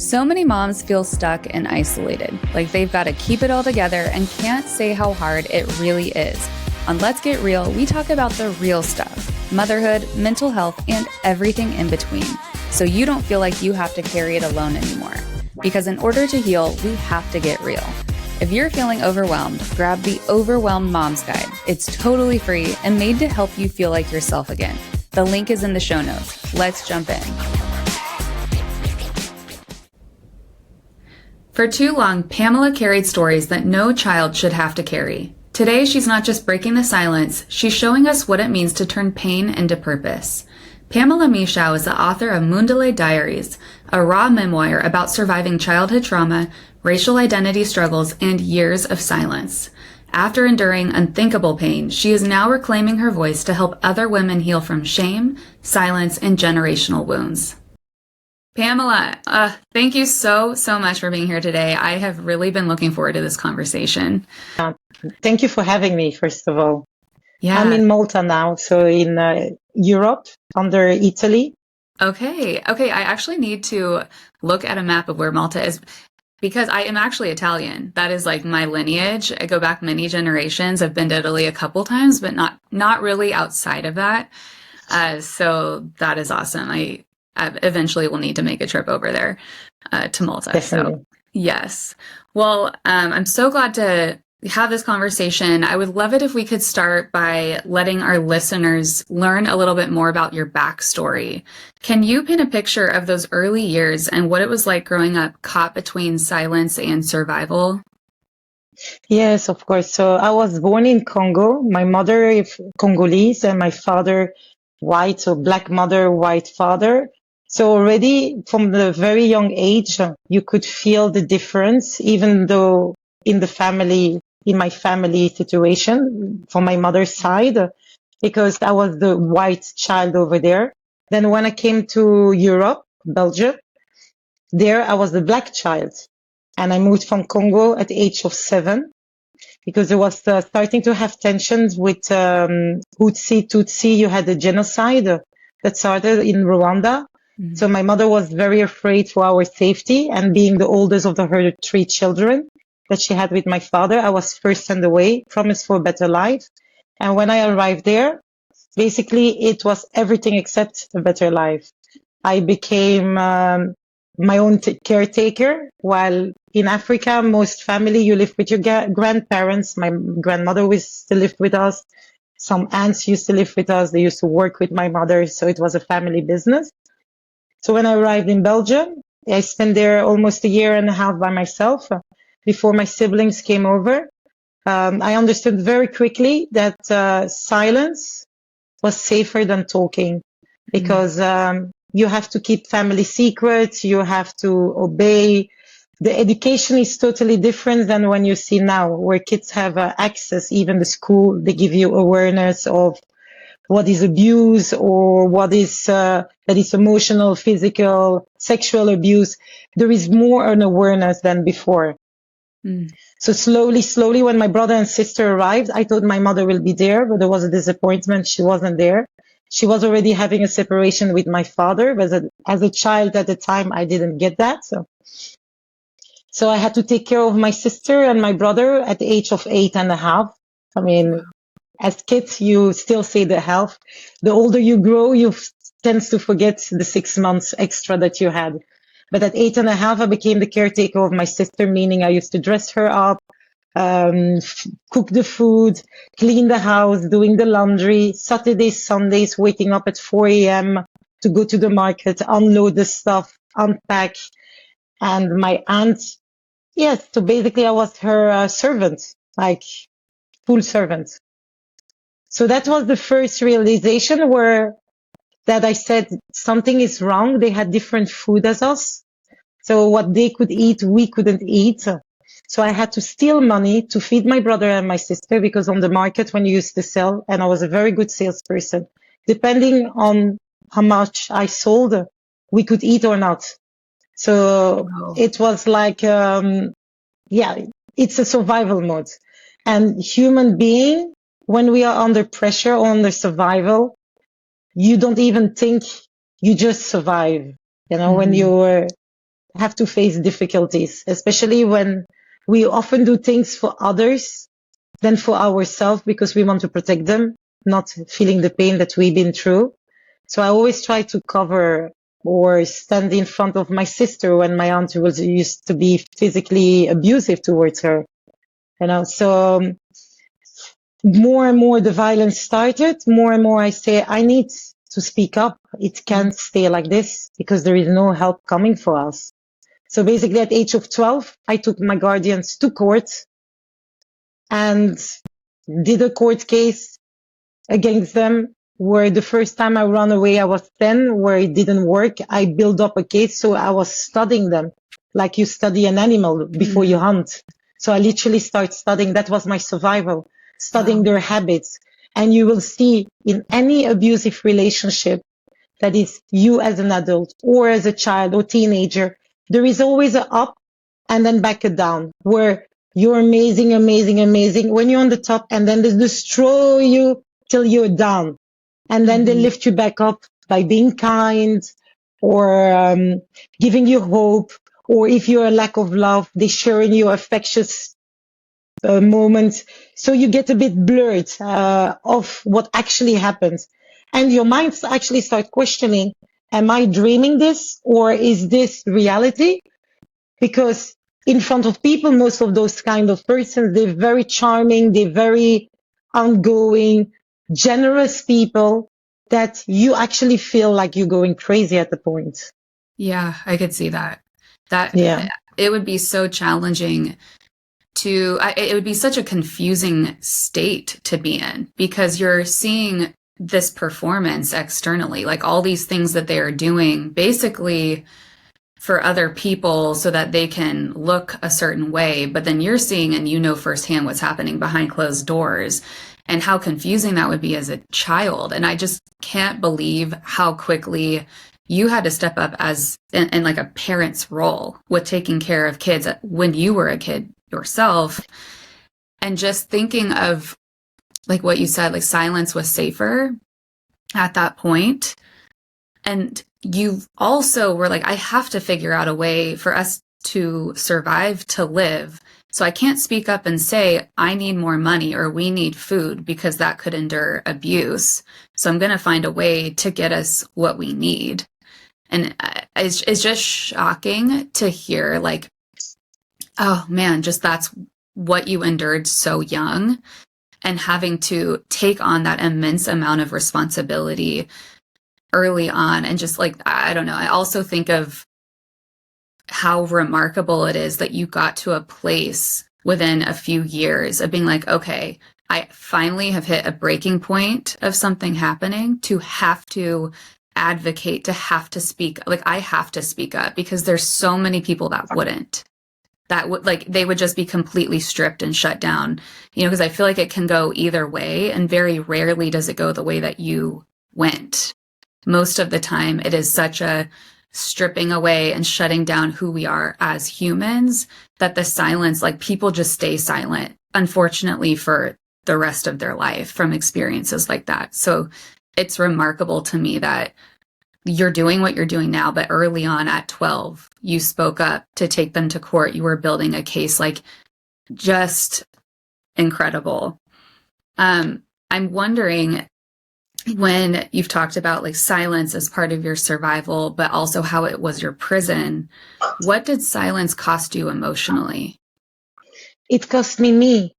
So many moms feel stuck and isolated, like they've got to keep it all together and can't say how hard it really is. On Let's Get Real, we talk about the real stuff, motherhood, mental health, and everything in between, so you don't feel like you have to carry it alone anymore. Because in order to heal, we have to get real. If you're feeling overwhelmed, grab the Overwhelmed Mom's Guide. It's totally free and made to help you feel like yourself again. The link is in the show notes. Let's jump in. For too long, Pamela carried stories that no child should have to carry. Today, she's not just breaking the silence, she's showing us what it means to turn pain into purpose. Pamela Michaux is the author of Mundele Diaries, a raw memoir about surviving childhood trauma, racial identity struggles, and years of silence. After enduring unthinkable pain, she is now reclaiming her voice to help other women heal from shame, silence, and generational wounds. Pamela, thank you so much for being here today. I have really been looking forward to this conversation. Thank you for having me, first of all. Yeah. I'm in Malta now, so in Europe, under Italy. Okay. I actually need to look at a map of where Malta is because I am actually Italian. That is like my lineage. I go back many generations. I've been to Italy a couple times, but not really outside of that. So that is awesome. I eventually will need to make a trip over there to Malta. Definitely. So yes. Well, I'm so glad to have this conversation. I would love it if we could start by letting our listeners learn a little bit more about your backstory. Can you paint a picture of those early years and what it was like growing up caught between silence and survival? Yes, of course. So I was born in Congo. My mother is Congolese and my father white, so black mother, white father. So already from the very young age, you could feel the difference, even though in my family situation, from my mother's side, because I was the white child over there. Then when I came to Europe, Belgium, there I was the black child. And I moved from Congo at the age of 7 because it was starting to have tensions with Tutsi. You had the genocide that started in Rwanda. Mm-hmm. So my mother was very afraid for our safety, and being the oldest of her 3 children that she had with my father, I was first sent away, promised for a better life. And when I arrived there, basically it was everything except a better life. I became my own caretaker, while in Africa, most family, you live with your grandparents. My grandmother used to live with us. Some aunts used to live with us. They used to work with my mother. So it was a family business. So when I arrived in Belgium, I spent there almost a year and a half by myself before my siblings came over. I understood very quickly that silence was safer than talking because you have to keep family secrets. You have to obey. The education is totally different than when you see now, where kids have access, even the school, they give you awareness of what is abuse or what is that is emotional, physical, sexual abuse. There is more an awareness than before. So slowly, when my brother and sister arrived, I thought my mother will be there, but there was a disappointment. She wasn't there. She was already having a separation with my father, but as a child at the time, I didn't get that. So I had to take care of my sister and my brother at the age of 8.5. I mean, as kids, you still say the half. The older you grow, you tend to forget the 6 months extra that you had. But at 8.5, I became the caretaker of my sister, meaning I used to dress her up, cook the food, clean the house, doing the laundry, Saturdays, Sundays, waking up at 4 a.m. to go to the market, unload the stuff, unpack. And my aunt, yes, so basically I was her servant, like full servant. So that was the first realization that I said something is wrong. They had different food as us. So what they could eat, we couldn't eat. So I had to steal money to feed my brother and my sister, because on the market when you used to sell, and I was a very good salesperson, depending on how much I sold, we could eat or not. So it was like, it's a survival mode. And human being, when we are under pressure or under survival, you don't even think, you just survive. You know, when you're have to face difficulties, especially when we often do things for others than for ourselves because we want to protect them, not feeling the pain that we've been through. So I always try to cover or stand in front of my sister when my aunt used to be physically abusive towards her. So more and more the violence started, more and more I say, I need to speak up. It can't stay like this because there is no help coming for us. So basically at the age of 12, I took my guardians to court and did a court case against them, where the first time I ran away, I was 10, where it didn't work. I built up a case, so I was studying them like you study an animal before you hunt. So I literally started studying. That was my survival, studying their habits. And you will see in any abusive relationship, that is you as an adult or as a child or teenager, there is always a up and then back a down, where you're amazing, amazing, amazing when you're on the top, and then they destroy you till you're down. And then they lift you back up by being kind or giving you hope. Or if you're a lack of love, they share in your affectious moments. So you get a bit blurred of what actually happens. And your mind actually starts questioning, am I dreaming this or is this reality? Because in front of people, most of those kind of persons, they're very charming, they're very outgoing, generous people that you actually feel like you're going crazy at the point. Yeah, I could see that. Yeah. It would be so challenging it would be such a confusing state to be in, because you're seeing this performance externally, like all these things that they are doing basically for other people so that they can look a certain way. But then you're seeing and you know firsthand what's happening behind closed doors, and how confusing that would be as a child. And I just can't believe how quickly you had to step up as in like a parent's role with taking care of kids when you were a kid yourself. And just thinking of like what you said, like silence was safer at that point. And you also were like, I have to figure out a way for us to survive, to live. So I can't speak up and say, I need more money or we need food, because that could endure abuse. So I'm going to find a way to get us what we need. And it's just shocking to hear, like, oh man, just that's what you endured so young, and having to take on that immense amount of responsibility early on. And just like, I don't know, I also think of how remarkable it is that you got to a place within a few years of being like, okay, I finally have hit a breaking point of something happening, to have to advocate, to have to speak. Like, I have to speak up, because there's so many people that wouldn't. That would, like, they would just be completely stripped and shut down, you know, because I feel like it can go either way, and very rarely does it go the way that you went. Most of the time, it is such a stripping away and shutting down who we are as humans that the silence, like, people just stay silent, unfortunately, for the rest of their life from experiences like that. So it's remarkable to me that you're doing what you're doing now, but early on at 12, you spoke up to take them to court. You were building a case, like, just incredible. I'm wondering, when you've talked about like silence as part of your survival, but also how it was your prison, what did silence cost you emotionally? It cost me.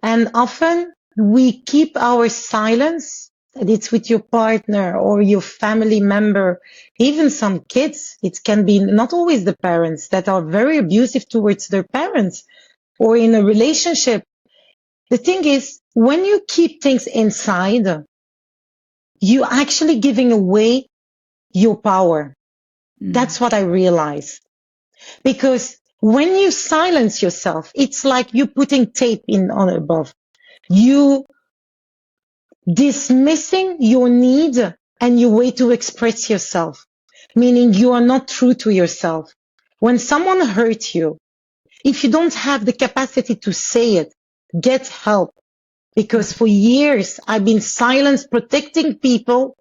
And often we keep our silence, that it's with your partner or your family member, even some kids. It can be not always the parents that are very abusive towards their parents, or in a relationship. The thing is, when you keep things inside, you're actually giving away your power. That's what I realized. Because when you silence yourself, it's like you putting tape on above. You dismissing your need and your way to express yourself, meaning you are not true to yourself. When someone hurts you, if you don't have the capacity to say it, get help. Because for years, I've been silent, protecting people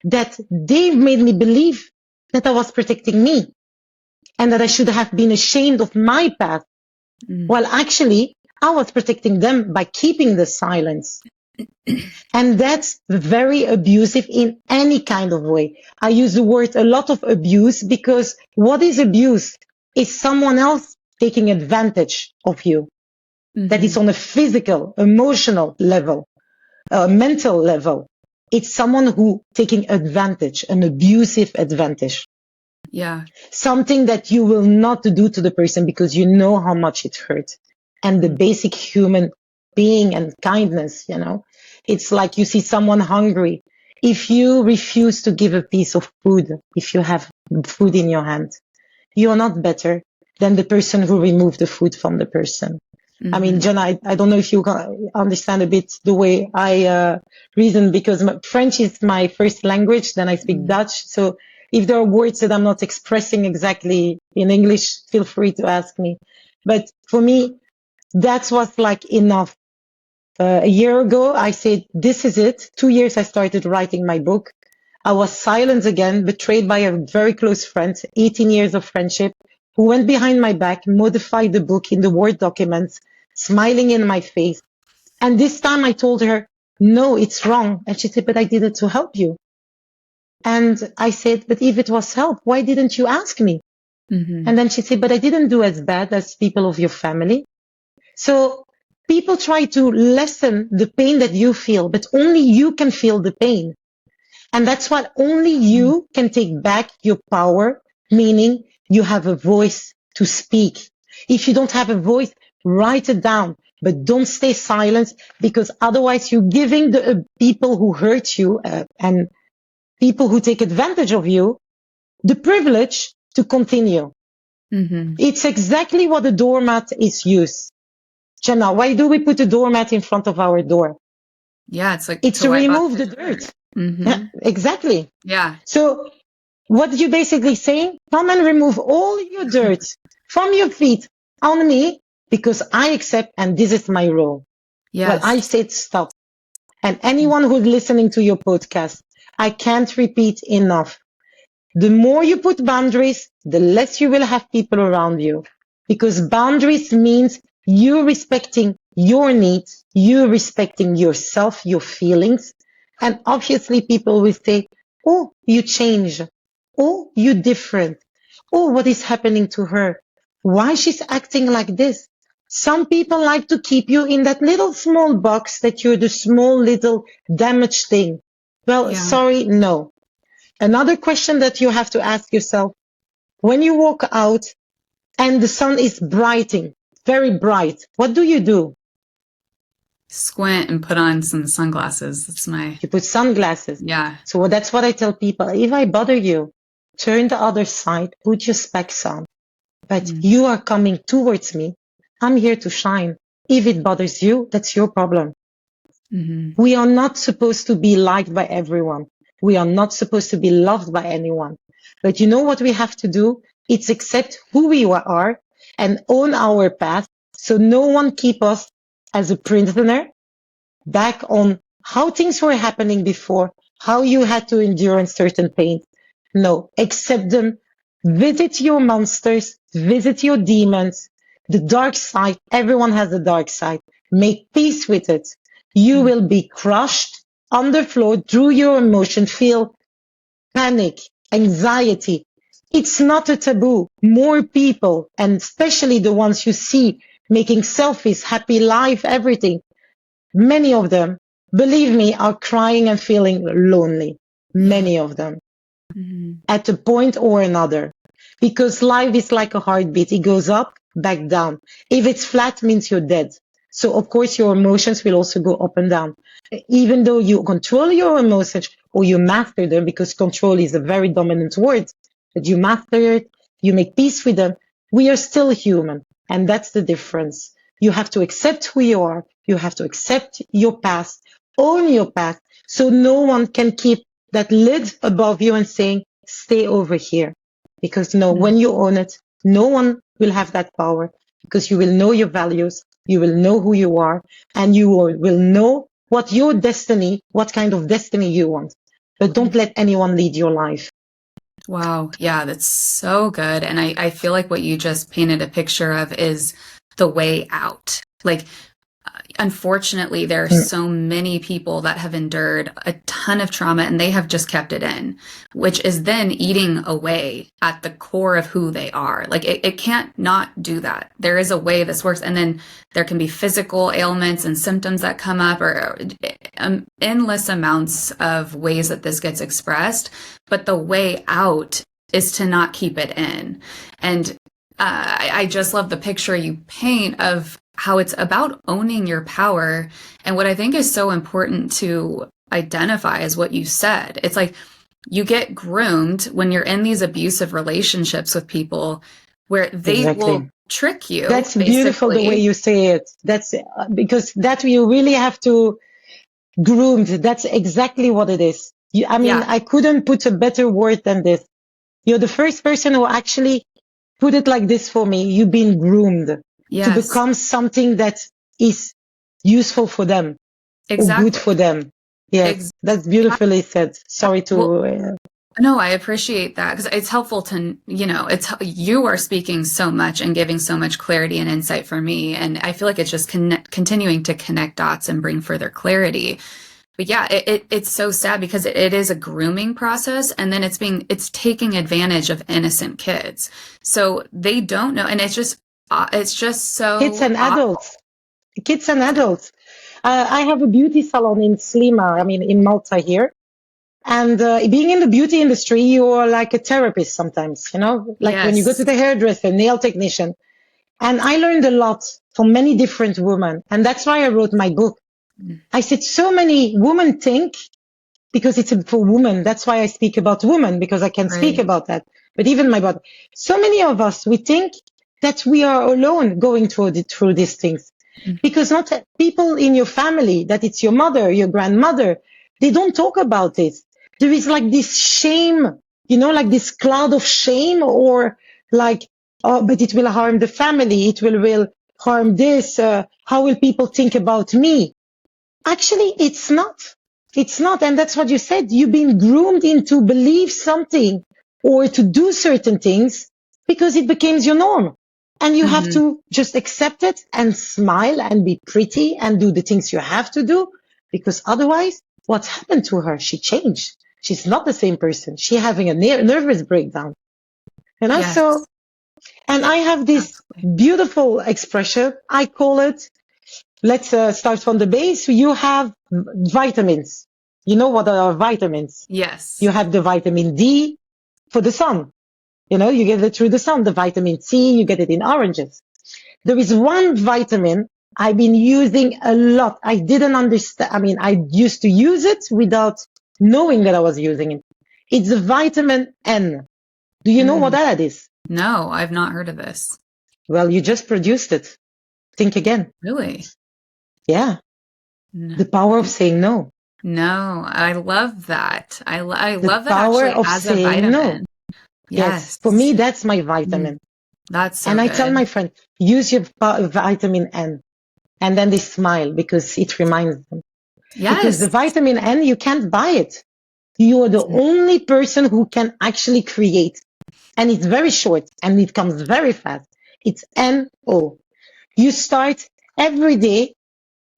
that they've made me believe that I was protecting me. and that I should have been ashamed of my past. Well, actually, I was protecting them by keeping the silence. And that's very abusive in any kind of way. I use the word a lot of abuse because what is abuse? Is someone else taking advantage of you. That is on a physical, emotional level, mental level. It's someone who taking advantage, an abusive advantage. Yeah. Something that you will not do to the person because you know how much it hurts. And the basic human being and kindness, you know, it's like you see someone hungry. If you refuse to give a piece of food, if you have food in your hand, you're not better than the person who removed the food from the person. I mean, Jenna, I don't know if you understand a bit the way I reason, because French is my first language, then I speak Dutch. So if there are words that I'm not expressing exactly in English, feel free to ask me. But for me, that was like enough. A year ago, I said, this is it. 2 years I started writing my book. I was silenced again, betrayed by a very close friend, 18 years of friendship, who went behind my back, modified the book in the Word documents, smiling in my face. And this time I told her, no, it's wrong. And she said, but I did it to help you. And I said, but if it was help, why didn't you ask me? And then she said, but I didn't do as bad as people of your family. So people try to lessen the pain that you feel, but only you can feel the pain. And that's what only you can take back your power, meaning you have a voice to speak. If you don't have a voice, write it down, but don't stay silent, because otherwise you're giving the people who hurt you and people who take advantage of you the privilege to continue. It's exactly what a doormat is used. Jenna, why do we put a doormat in front of our door? Yeah, it's like it's to remove the dirt. Yeah, exactly. Yeah. So what you basically saying? Come and remove all your dirt from your feet on me, because I accept and this is my role. Yes. Well, I said stop. And anyone who's listening to your podcast, I can't repeat enough. The more you put boundaries, the less you will have people around you. Because boundaries means you respecting your needs, you respecting yourself, your feelings. And obviously people will say, oh, you change. Oh, you different. Oh, what is happening to her? Why she's acting like this? Some people like to keep you in that little small box that you're the small little damaged thing. Well, sorry, no. Another question that you have to ask yourself, when you walk out and the sun is brighting, very bright, what do? Squint and put on some sunglasses. That's You put sunglasses. Yeah. So that's what I tell people. If I bother you, turn the other side, put your specs on. But you are coming towards me. I'm here to shine. If it bothers you, that's your problem. We are not supposed to be liked by everyone. We are not supposed to be loved by anyone. But you know what we have to do? It's accept who we are and own our path, so no one keep us as a prisoner back on how things were happening before, how you had to endure in certain pain. No, accept them. Visit your monsters, visit your demons, the dark side. Everyone has a dark side. Make peace with it. You will be crushed on the floor through your emotion, feel panic, anxiety. It's not a taboo. More people, and especially the ones you see making selfies, happy life, everything, many of them, believe me, are crying and feeling lonely. Many of them. At a point or another. Because life is like a heartbeat. It goes up, back down. If it's flat, means you're dead. So of course your emotions will also go up and down. Even though you control your emotions or you master them, because control is a very dominant word, but you master it, you make peace with them, we are still human. And that's the difference. You have to accept who you are. You have to accept your past, own your past, so no one can keep that lid above you and saying, stay over here. Because no, when you own it, no one will have that power, because you will know your values, you will know who you are, and you will know what your destiny, what kind of destiny you want. But don't let anyone lead your life. Wow. Yeah, that's so good. And I feel like what you just painted a picture of is the way out. Like, unfortunately, there are Mm, so many people that have endured a ton of trauma and they have just kept it in, which is then eating away at the core of who they are. Like it can't not do that. There is a way this works. And then there can be physical ailments and symptoms that come up, or endless amounts of ways that this gets expressed. But the way out is to not keep it in. And I just love the picture you paint of how it's about owning your power. And what I think is so important to identify is what you said. It's like you get groomed when you're in these abusive relationships with people where they exactly. will trick you. That's beautiful the way Basically. you say it. That's because that you really have to groomed. That's exactly what it is. I mean, Yeah. I couldn't put a better word than this. You're the first person who actually put it like this for me. You've been groomed to Yes. become something that is useful for them or good Exactly. for them. Yes, that's beautifully said. Sorry Well, to. no, I appreciate that because it's helpful to, you are speaking so much and giving so much clarity and insight for me. And I feel like it's just continuing to connect dots and bring further clarity. But yeah, it's so sad because it is a grooming process, and then it's taking advantage of innocent kids. So they don't know. And it's just so Kids and awful. adults. Kids and adults. I have a beauty salon in 𝗓𝓵, I mean, in Malta here. And being in the beauty industry, you are like a therapist sometimes, like when you go Yes. to the hairdresser, nail technician. And I learned a lot from many different women. And that's why I wrote my book. I said so many women think, because it's for women, that's why I speak about women, because I can speak Right. about that. But even my body. So many of us, we think that we are alone going through these things. Because not people in your family, that it's your mother, your grandmother, they don't talk about it. There is like this shame, like this cloud of shame, or like, oh, but it will harm the family. It will harm this. How will people think about me? Actually, it's not. It's not. And that's what you said. You've been groomed into believe something or to do certain things because it becomes your norm. And you have to just accept it and smile and be pretty and do the things you have to do, because otherwise, what's happened to her? She changed. She's not the same person. She's having a nervous breakdown. Yes. So, and I have this beautiful expression. I call it, let's start from the base. You have vitamins. You know what are vitamins? Yes. You have the vitamin D for the sun. You get it through the sun. The vitamin C, you get it in oranges. There is one vitamin I've been using a lot. I didn't understand. I mean, I used to use it without knowing that I was using it. It's the vitamin N. Do you know what that is? No, I've not heard of this. Well, you just produced it. Think again. Really? Yeah. No. The power of saying no. No, I love that. I The love that power actually of as a saying no. vitamin. Yes. For me, that's my vitamin. That's so And I good. tell my friend, use your vitamin N. And then they smile because it reminds them. Yes. Because the vitamin N, you can't buy it. You are the only person who can actually create. And it's very short and it comes very fast. It's NO. You start every day,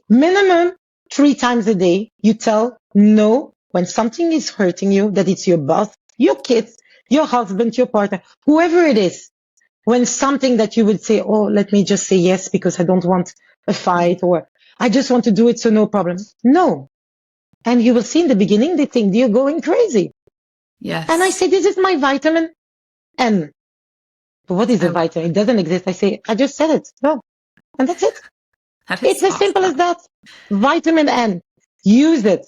minimum 3 times a day. You tell no when something is hurting you, that it's your boss, your kids, your husband, your partner, whoever it is. When something that you would say, oh, let me just say yes because I don't want a fight, or I just want to do it, so no problem. No. And you will see in the beginning, they think you're going crazy. Yes. And I say, this is my vitamin N. But what is a vitamin? It doesn't exist. I say, I just said it. No. And that's it. It's as simple as that. Vitamin N. Use it.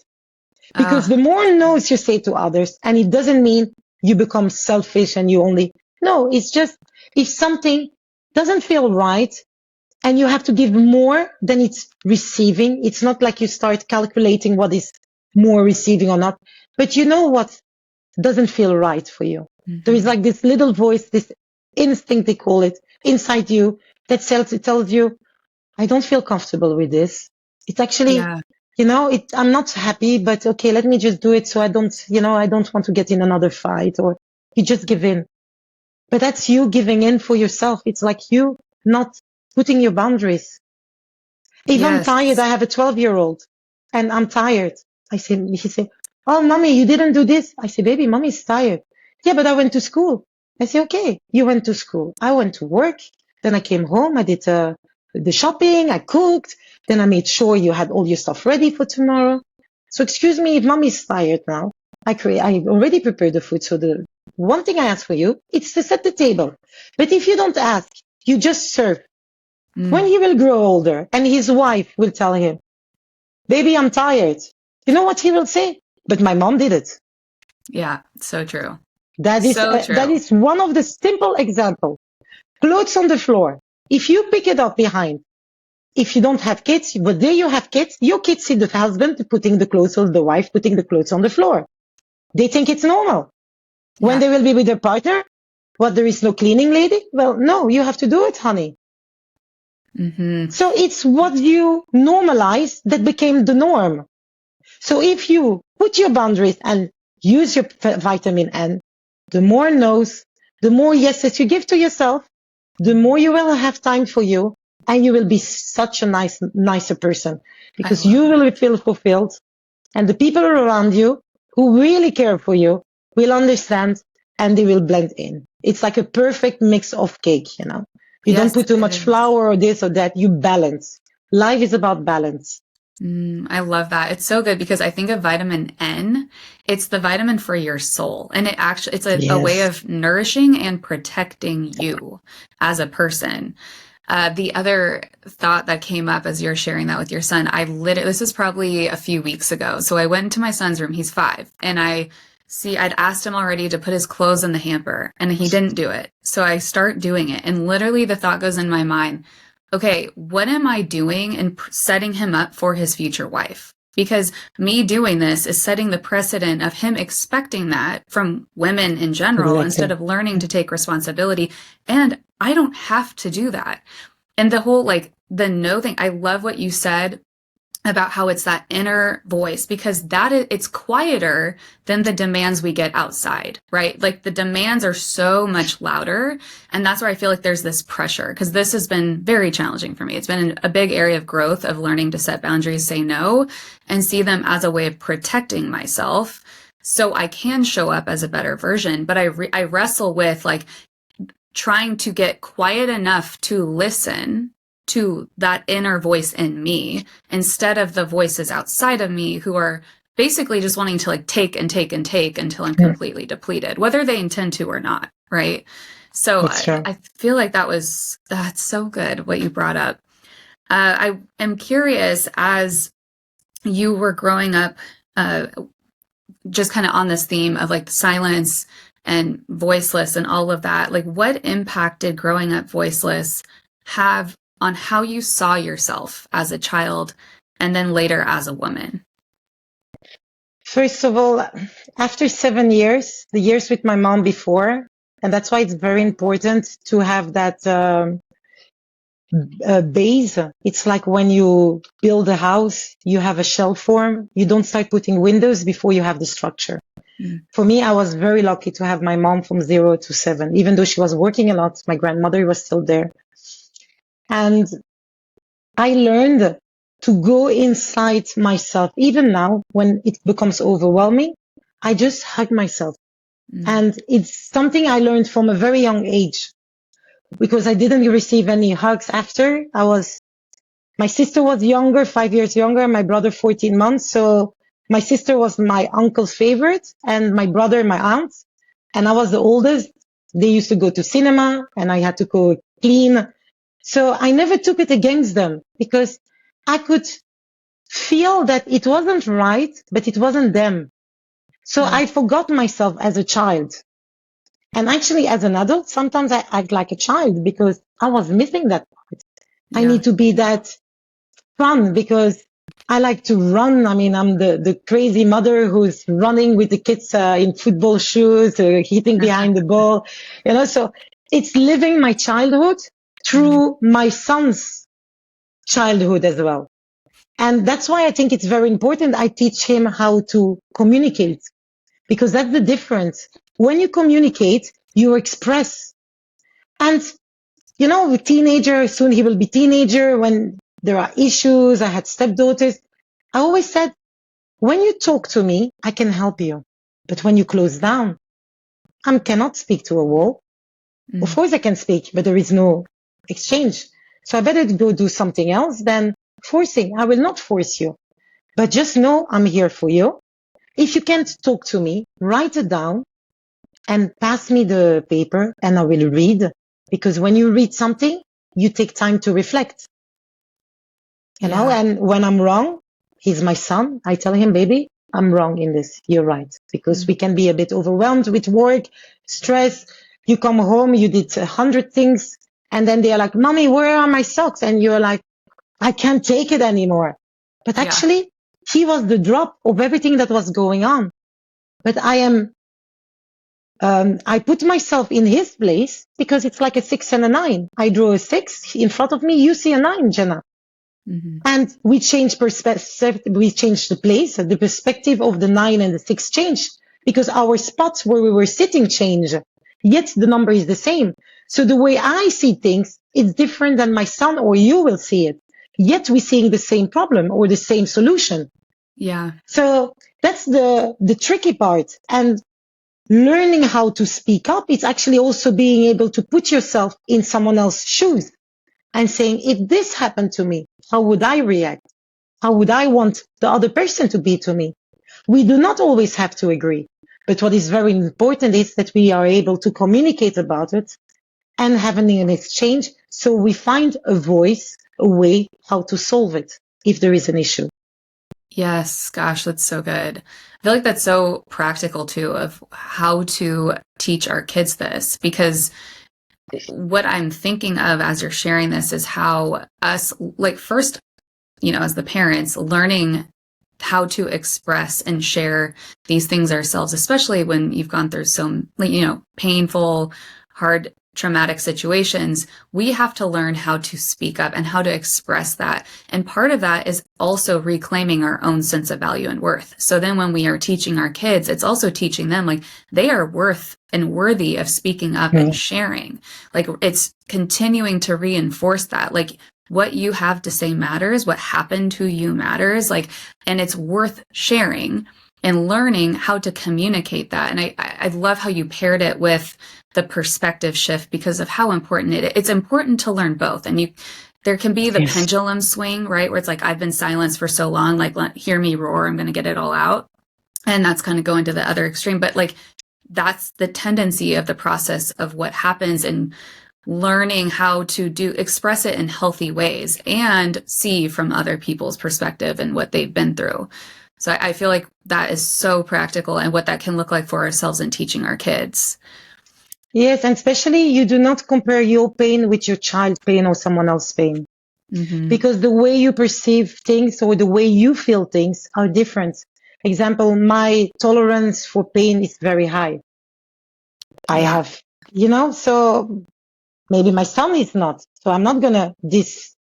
Because the more no's you say to others, and it doesn't mean you become selfish and you only, no, it's just, if something doesn't feel right and you have to give more than it's receiving, it's not like you start calculating what is more receiving or not, but you know what doesn't feel right for you. There is like this little voice, this instinct, they call it, inside you that tells you, I don't feel comfortable with this. It's actually, I'm not happy, but okay, let me just do it so I don't want to get in another fight, or You just give in. But that's you giving in for yourself. It's like you not putting your boundaries. If I'm tired, I have a 12-year-old and I'm tired. He say, oh, mommy, you didn't do this. I say, baby, mommy's tired. Yeah, but I went to school. I say, okay, you went to school. I went to work. Then I came home. I did the shopping. I cooked. Then I made sure you had all your stuff ready for tomorrow. So excuse me, if mommy's tired now, I already prepared the food. So the one thing I ask for you, it's to set the table. But if you don't ask, you just serve. When he will grow older and his wife will tell him, baby, I'm tired. You know what he will say? But my mom did it. Yeah, so true. That is one of the simple examples. Clothes on the floor. If you pick it up behind, if you don't have kids, but there you have kids, your kids see the husband putting the clothes or the wife putting the clothes on the floor. They think it's normal. Yeah. When they will be with their partner, what, there is no cleaning lady? Well, no, you have to do it, honey. So it's what you normalize that became the norm. So if you put your boundaries and use your vitamin N, the more no's, the more yeses you give to yourself, the more you will have time for you, and you will be such a nicer person, because you will feel fulfilled, and the people around you who really care for you will understand, and they will blend in. It's like a perfect mix of cake, you know. You don't put too much flour or this or that. You balance. Life is about balance. I love that. It's so good, because I think of vitamin N, it's the vitamin for your soul. And it's a way of nourishing and protecting you as a person. The other thought that came up as you're sharing that with your son, this was probably a few weeks ago. So I went into my son's room, he's 5, and I'd asked him already to put his clothes in the hamper, and he didn't do it. So I start doing it, and literally the thought goes in my mind, okay, what am I doing in setting him up for his future wife? Because me doing this is setting the precedent of him expecting that from women in general, instead of learning to take responsibility. And I don't have to do that. And the whole, the no thing, I love what you said about how it's that inner voice, because it's quieter than the demands we get outside, right? Like the demands are so much louder. And that's where I feel like there's this pressure, because this has been very challenging for me. It's been a big area of growth of learning to set boundaries, say no, and see them as a way of protecting myself so I can show up as a better version. But I wrestle with trying to get quiet enough to listen to that inner voice in me, instead of the voices outside of me who are basically just wanting to take and take and take until I'm completely depleted, whether they intend to or not, right? So I feel like that's so good what you brought up. I am curious, as you were growing up, just kind of on this theme of silence and voiceless and all of that, what impact did growing up voiceless have on how you saw yourself as a child and then later as a woman? First of all, after 7 years, the years with my mom before, and that's why it's very important to have that base. It's like when you build a house, you have a shell form. You don't start putting windows before you have the structure. For me, I was very lucky to have my mom from 0 to 7. Even though she was working a lot, my grandmother was still there. And I learned to go inside myself. Even now, when it becomes overwhelming, I just hug myself. And it's something I learned from a very young age, because I didn't receive any hugs after. My sister was younger, 5 years younger, my brother 14 months. So my sister was my uncle's favorite, and my brother, my aunt. And I was the oldest. They used to go to cinema, and I had to go clean. So I never took it against them, because I could feel that it wasn't right, but it wasn't them. So I forgot myself as a child. And actually, as an adult, sometimes I act like a child, because I was missing that part. I need to be that fun, because I like to run. I mean, I'm the crazy mother who's running with the kids in football shoes, hitting behind the ball, so it's living my childhood through my son's childhood as well. And that's why I think it's very important I teach him how to communicate, because that's the difference. when you communicate, you express. And, you know, with teenager, soon he will be teenager, when there are issues, I had stepdaughters. I always said, when you talk to me, I can help you. But when you close down, I cannot speak to a wall. Of course I can speak, but there is no exchange. So I better go do something else than forcing. I will not force you. But just know I'm here for you. If you can't talk to me, write it down and pass me the paper and I will read. Because when you read something, you take time to reflect. You know, and when I'm wrong, he's my son. I tell him, baby, I'm wrong in this. You're right. Because we can be a bit overwhelmed with work, stress. You come home, you did 100 things. And then they're like, mommy, where are my socks? And you're like, I can't take it anymore. But actually, he was the drop of everything that was going on. But I put myself in his place because it's like a 6 and a 9. I draw a 6 in front of me. You see a 9, Jenna. And we change perspective. We change the place, the perspective of the 9 and the 6 changed because our spots where we were sitting changed. Yet the number is the same. So the way I see things, it's different than my son or you will see it. Yet we're seeing the same problem or the same solution. Yeah. So that's the tricky part. And learning how to speak up, it's actually also being able to put yourself in someone else's shoes and saying, if this happened to me, how would I react? How would I want the other person to be to me? We do not always have to agree. But what is very important is that we are able to communicate about it and having an exchange so we find a voice, a way how to solve it if there is an issue. Yes, gosh, that's so good. I feel like that's so practical too of how to teach our kids this, because what I'm thinking of as you're sharing this is how us, like first, you know, as the parents, learning how to express and share these things ourselves, especially when you've gone through some, you know, painful, hard, traumatic situations, we have to learn how to speak up and how to express that. And part of that is also reclaiming our own sense of value and worth. So then when we are teaching our kids, it's also teaching them like they are worth and worthy of speaking up and sharing. Like it's continuing to reinforce that. Like what you have to say matters, what happened to you matters, like, and it's worth sharing and learning how to communicate that. And I love how you paired it with the perspective shift because of how important it's important to learn both. And there can be the pendulum swing, right? Where it's like, I've been silenced for so long, like, hear me roar, I'm going to get it all out. And that's kind of going to the other extreme. But like, that's the tendency of the process of what happens in learning how to express it in healthy ways and see from other people's perspective and what they've been through. So I feel like that is so practical and what that can look like for ourselves in teaching our kids. Yes, and especially you do not compare your pain with your child's pain or someone else's pain. Because the way you perceive things or the way you feel things are different. Example, my tolerance for pain is very high. I have, you know, so maybe my son is not. So I'm not going to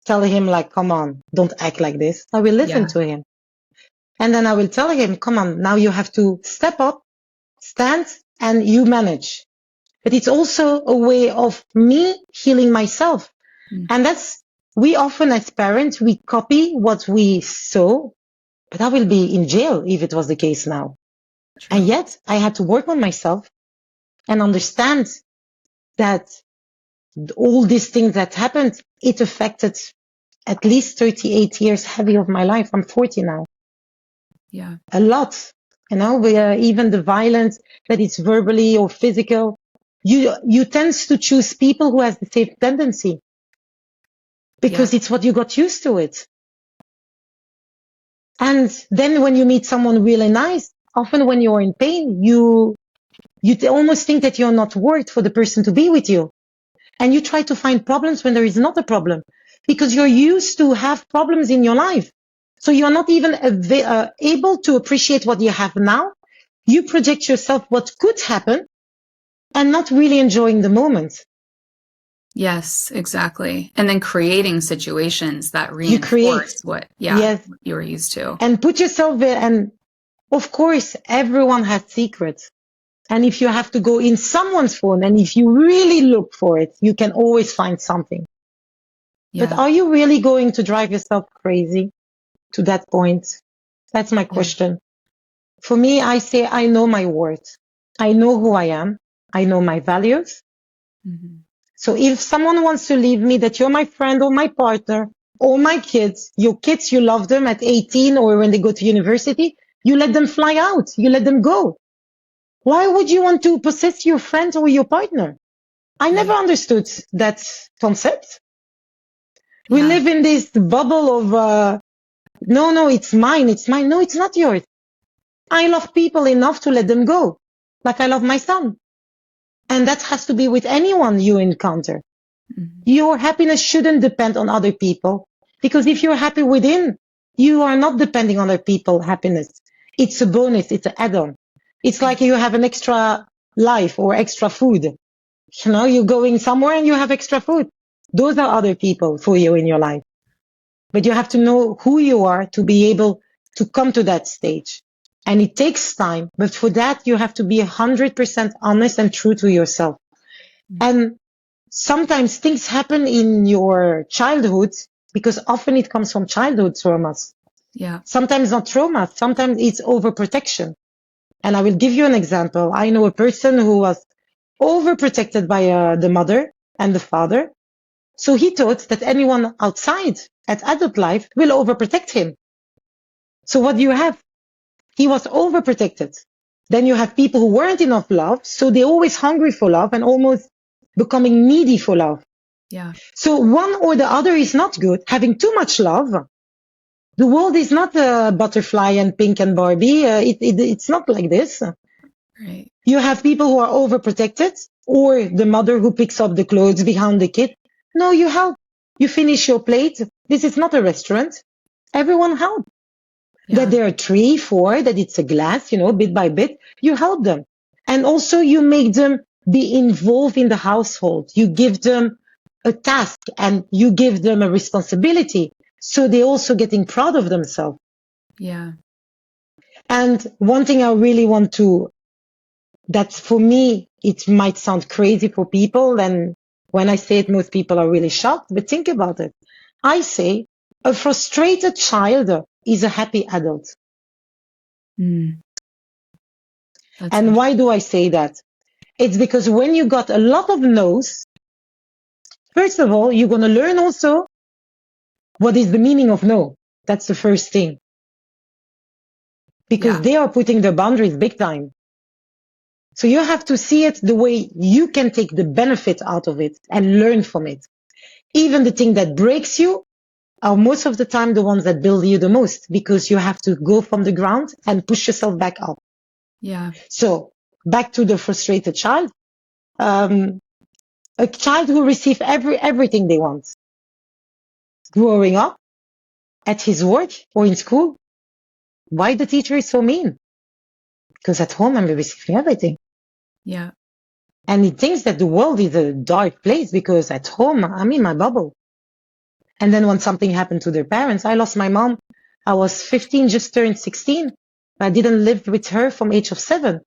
tell him like, come on, don't act like this. I will listen to him. And then I will tell him, come on, now you have to step up, stand, and you manage. But it's also a way of me healing myself. And we often as parents, we copy what we saw, but I will be in jail if it was the case now. True. And yet I had to work on myself and understand that all these things that happened, it affected at least 38 years heavy of my life. I'm 40 now. Yeah. A lot. You know, even the violence that is verbally or physical, you tend to choose people who has the same tendency because it's what you got used to it. And then when you meet someone really nice, often when you're in pain, you almost think that you're not worth for the person to be with you. And you try to find problems when there is not a problem because you're used to have problems in your life. So you're not even able to appreciate what you have now. You project yourself what could happen and not really enjoying the moment. Yes, exactly. And then creating situations that reinforce what you were used to. And put yourself there. And of course, everyone has secrets. And if you have to go in someone's phone, and if you really look for it, you can always find something. Yeah. But are you really going to drive yourself crazy to that point? That's my question. For me, I say, I know my worth. I know who I am. I know my values. Mm-hmm. So if someone wants to leave me, that you're my friend or my partner or my kids, your kids, you love them at 18 or when they go to university, you let them fly out. You let them go. Why would you want to possess your friend or your partner? I never understood that concept. We live in this bubble of, no, it's mine. It's mine. No, it's not yours. I love people enough to let them go. Like I love my son. And that has to be with anyone you encounter. Mm-hmm. Your happiness shouldn't depend on other people. Because if you're happy within, you are not depending on other people's happiness. It's a bonus. It's an add-on. It's like you have an extra life or extra food. You know, you're going somewhere and you have extra food. Those are other people for you in your life. But you have to know who you are to be able to come to that stage. And it takes time. But for that, you have to be 100% honest and true to yourself. Mm-hmm. And sometimes things happen in your childhood because often it comes from childhood traumas. Yeah. Sometimes not trauma. Sometimes it's overprotection. And I will give you an example. I know a person who was overprotected by the mother and the father. So he thought that anyone outside at adult life will overprotect him. So what do you have? He was overprotected. Then you have people who weren't enough love, so they're always hungry for love and almost becoming needy for love. Yeah. So one or the other is not good. Having too much love. The world is not a butterfly and pink and Barbie. It's not like this. Right. You have people who are overprotected, or the mother who picks up the clothes behind the kid. No, you help. You finish your plate. This is not a restaurant. Everyone help. Yeah. That there are 3, 4, that it's a glass, you know, bit by bit. You help them. And also you make them be involved in the household. You give them a task and you give them a responsibility. So they're also getting proud of themselves. Yeah. And one thing I really want to, that for me, it might sound crazy for people. And when I say it, most people are really shocked, but think about it. I say a frustrated child is a happy adult. Mm. And why do I say that? It's because when you got a lot of no's, first of all, you're going to learn also what is the meaning of no. That's the first thing. Because they are putting the boundaries big time. So you have to see it the way you can take the benefit out of it and learn from it. Even the thing that breaks you are most of the time the ones that build you the most, because you have to go from the ground and push yourself back up. Yeah. So back to the frustrated child. A child who receives everything they want. Growing up, at his work or in school, why the teacher is so mean? Because at home I'm receiving everything. Yeah. And he thinks that the world is a dark place because at home I'm in my bubble. And then when something happened to their parents, I lost my mom. I was 15, just turned 16. I didn't live with her from age of 7.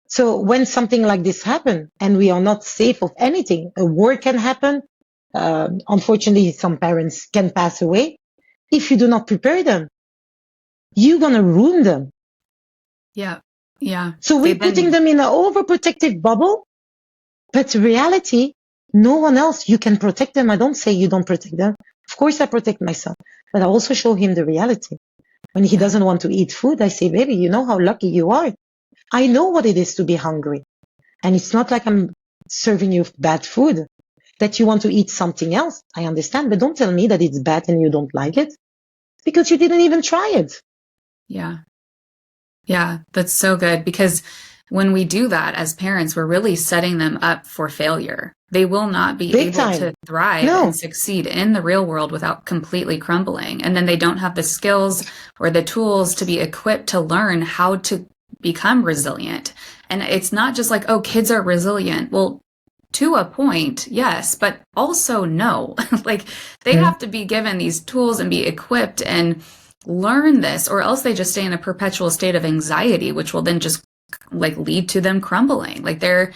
So when something like this happened and we are not safe of anything, a war can happen. Unfortunately, some parents can pass away. If you do not prepare them, you're going to ruin them. Yeah. Yeah. So we're putting them in an overprotective bubble, but reality, no one else, you can protect them. I don't say you don't protect them. Of course I protect my son, but I also show him the reality. When he doesn't want to eat food, I say, baby, you know how lucky you are. I know what it is to be hungry. And it's not like I'm serving you bad food, that you want to eat something else. I understand, but don't tell me that it's bad and you don't like it, because you didn't even try it. Yeah. Yeah, that's so good, because when we do that as parents, we're really setting them up for failure. They will not be able to thrive and succeed in the real world without completely crumbling. And then they don't have the skills or the tools to be equipped to learn how to become resilient. And it's not just like, oh, kids are resilient. Well, to a point, yes, but also no. Like they have to be given these tools and be equipped and learn this, or else they just stay in a perpetual state of anxiety, which will then just like lead to them crumbling. Like there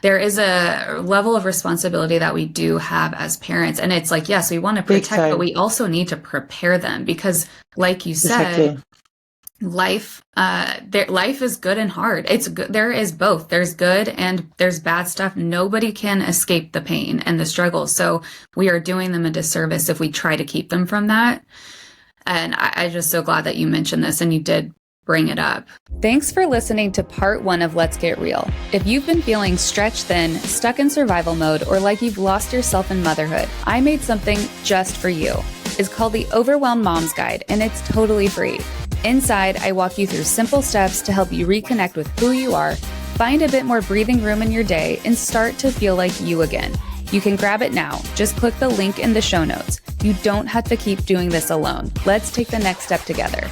is a level of responsibility that we do have as parents. And it's like, yes, we want to protect, but we also need to prepare them because like you said, life is good and hard. It's good. There is both. There's good and there's bad stuff. Nobody can escape the pain and the struggle. So we are doing them a disservice if we try to keep them from that. And I'm just so glad that you mentioned this and you did bring it up. Thanks for listening to part 1 of Let's Get Real. If you've been feeling stretched thin, stuck in survival mode, or like you've lost yourself in motherhood, I made something just for you. It's called the Overwhelmed Mom's Guide, and it's totally free. Inside, I walk you through simple steps to help you reconnect with who you are, find a bit more breathing room in your day, and start to feel like you again. You can grab it now. Just click the link in the show notes. You don't have to keep doing this alone. Let's take the next step together.